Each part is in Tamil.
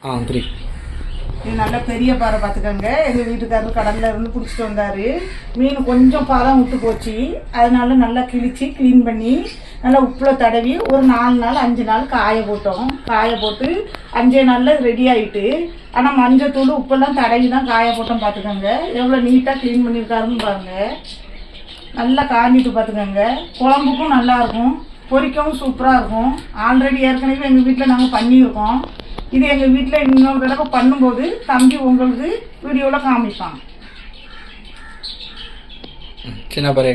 இது நல்ல பெரிய பாறை பார்த்துக்கோங்க. எங்கள் வீட்டுக்காரர் கடலில் இருந்து பிடிச்சிட்டு வந்தார். மீன் கொஞ்சம் பதம் விட்டு போச்சு. அதனால நல்லா கிழிச்சு க்ளீன் பண்ணி நல்லா உப்பில் தடவி ஒரு 4 நாள் 5 நாள் காய போட்டோம். காய போட்டு 5 நாளில் ரெடி ஆகிட்டு. ஆனால் மஞ்சத்தூள் உப்பெல்லாம் தடவி தான் காய போட்டோம். பார்த்துக்கோங்க எவ்வளோ நீட்டாக க்ளீன் பண்ணியிருக்காருன்னு பாருங்கள். நல்லா காஞ்சிட்டு பார்த்துக்கோங்க. குழம்புக்கும் நல்லாயிருக்கும், பொரிக்கவும் சூப்பராக இருக்கும். ஆல்ரெடி ஏற்கனவே எங்கள் வீட்டில் நாங்கள் பண்ணியிருக்கோம். இது எங்கள் வீட்டில் இன்னொரு தடவை பண்ணும்போது தம்பி உங்களுக்கு வீடியோவில் காமிப்பாங்க. சின்ன பாறை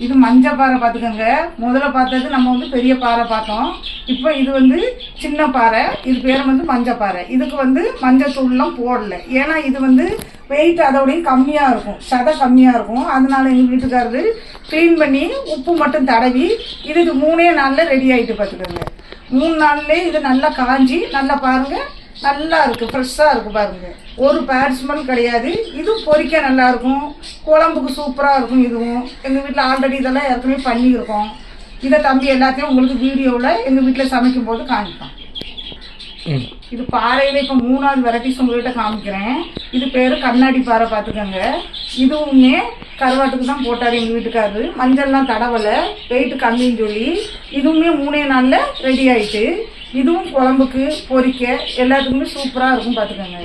இது மஞ்சள் பாறை பார்த்துக்கோங்க. முதல்ல பார்த்தது நம்ம பெரிய பாறை பார்த்தோம். இப்போ இது சின்ன பாறை. இது பேர் மஞ்சள் பாறை. இதுக்கு மஞ்சள் தூள்லாம் போடல. ஏன்னா இது வெயிட் அதோடய கம்மியாக இருக்கும், சதை கம்மியாக இருக்கும். அதனால எங்கள் வீட்டுக்காரரு க்ளீன் பண்ணி உப்பு மட்டும் தடவி இதுக்கு 3 நாளில் ரெடி ஆகிட்டு பார்த்துக்கோங்க. 3 நாள்லேயே இது நல்லா காஞ்சி நல்லா பாருங்கள், நல்லா இருக்குது, ஃப்ரெஷ்ஷாக இருக்குது பாருங்கள். ஒரு பேட் ஸ்மெல் கிடையாது. இது பொரிக்க நல்லாயிருக்கும், குழம்புக்கு சூப்பராக இருக்கும். இதுவும் எங்கள் வீட்டில் ஆல்ரெடி இதெல்லாம் ஏற்கனவே பண்ணியிருக்கோம். இதை தம்பி எல்லாத்தையும் உங்களுக்கு வீடியோவில் எங்கள் வீட்டில் சமைக்கும் போது காமிப்போம். இது பாறையில் இப்போ 3வது வெரைட்டிஸ் உங்கள்கிட்ட காமிக்கிறேன். இது பேர் கண்ணாடி பாறை பார்த்துக்கோங்க. இதுவுமே கருவாட்டுக்கு தான் போட்டார் எங்கள் வீட்டுக்காரரு. மஞ்சள்லாம் தடவலை, வெயிட் கம்மின்னு சொல்லி. இதுவுமே 3 நாளில் ரெடி ஆகிட்டு. இதுவும் குழம்புக்கு பொரிக்க எல்லாத்துக்குமே சூப்பராக இருக்கும் பார்த்துக்கோங்க.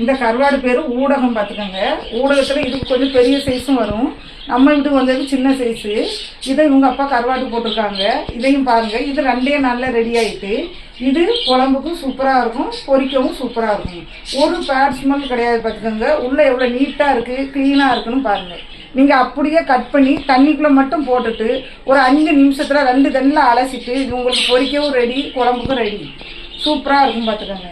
இந்த கருவாடு பேர் ஊடகம் பார்த்துக்கோங்க. ஊடகத்தில் இதுக்கு கொஞ்சம் பெரிய சைஸும் வரும். நம்ம வீட்டுக்கு வந்தது சின்ன சைஸு. இதை இவங்க அப்பா கருவாட்டு போட்டிருக்காங்க. இதையும் பாருங்கள். இது 2 நாளில் ரெடி ஆகிட்டு. இது குழம்புக்கும் சூப்பராக இருக்கும், பொரிக்கவும் சூப்பராக இருக்கும். ஒரு பேட் ஸ்மெல் கிடையாது பார்த்துக்கோங்க. உள்ளே எவ்வளோ நீட்டாக இருக்குது, க்ளீனாக இருக்குன்னு பாருங்கள். நீங்கள் அப்படியே கட் பண்ணி தண்ணிக்குள்ளே மட்டும் போட்டுட்டு ஒரு 5 நிமிஷத்தில் 2 தண்ணியில் அலசிட்டு இது உங்களுக்கு பொரிக்கவும் ரெடி, குழம்புக்கும் ரெடி. சூப்பராக இருக்கும் பார்த்துக்கோங்க.